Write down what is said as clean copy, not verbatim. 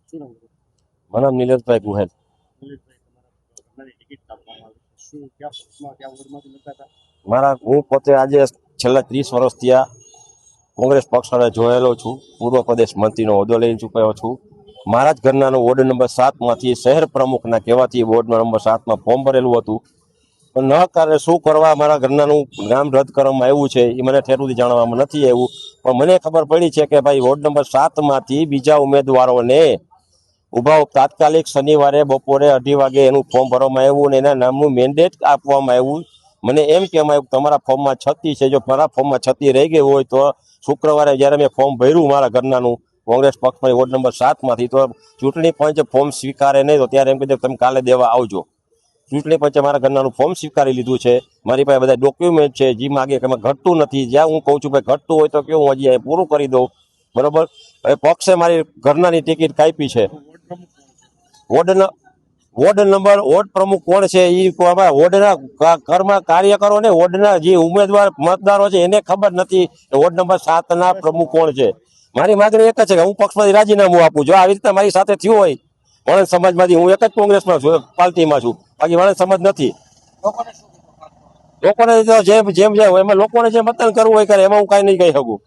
શું નામ હતું? મારું નામ નિલેશભાઈ ગુહેલ. લલિતભાઈ, તમારા ઘરની ટિકિટ કાપવામાં આવી. શું ક્યાં પક્ષમાં ક્યાં વોર્ડમાંથી લખતા હતા? હું પોતે આજે છેલ્લા 30 વર્ષથી આ કોંગ્રેસ પક્ષ સાથે જોયેલો છું. પૂર્વ પ્રદેશ મંત્રીનો હોદ્દો લઈ ચૂક્યો છું. મારા જ ઘરનાનું વોર્ડ નંબર 7 માંથી શહેર પ્રમુખના કહેવાથી વોર્ડ નંબર 7 માં ફોર્મ ભરેલું હતું, પણ ન કારણે શું કરવા મારા ઘરનાનું નામ રદ કરવામાં આવ્યું છે એ મને ઠેર સુધી જાણવામાં નથી આવ્યું. પણ મને ખબર પડી છે કે ભાઈ વોર્ડ નંબર 7 માંથી બીજા ઉમેદવારોને ઉભા તાત્કાલિક શનિવારે બપોરે 2:30 વાગે એનું ફોર્મ ભરવામાં આવ્યું અને એના નામનું મેન્ડેટ આપવામાં આવ્યું. મને એમ કહેવામાં આવ્યું તમારા ફોર્મમાં 36 છે, જો મારા ફોર્મમાં 36 રહી ગઈ હોય તો શુક્રવારે જ્યારે મેં ફોર્મ ભર્યું મારા ઘરનાનું કોંગ્રેસ પક્ષમાં વોર્ડ નંબર 7 માંથી, તો ચૂંટણી પંચ ફોર્મ સ્વીકારે નહીં, તો ત્યારે એમ કીધું તમે કાલે દેવા આવજો. ચૂંટણી પંચે મારા ઘરનાનું ફોર્મ સ્વીકારી લીધું છે. મારી પાસે બધા ડોક્યુમેન્ટ છે, જે માગે કે ઘટતું નથી. જ્યાં હું કહું છું ભાઈ ઘટતું હોય તો કેવું, હજી અહીં પૂરું કરી દઉં, બરોબર. હવે પક્ષે મારી ઘરનાની ટિકિટ કાપી છે. વોર્ડ પ્રમુખ કોણ છે એ વોર્ડના ઘરમાં કાર્યકરો ને વોર્ડના જે ઉમેદવાર મતદારો છે એને ખબર નથી વોર્ડ નંબર 7 ના પ્રમુખ કોણ છે. મારી માંગણી એક જ છે કે હું પક્ષમાંથી રાજીનામું આપું. જો આવી રીતે મારી સાથે થયું હોય, વણંદ સમાજમાંથી હું એક જ કોંગ્રેસમાં છું, પાર્ટીમાં છું, બાકી વણંદ સમાજ નથી. લોકોને જેમ જેમ એમાં લોકોને જે મતદાન કરવું હોય કરે, એમાં હું કાંઈ નહીં કહી શકું.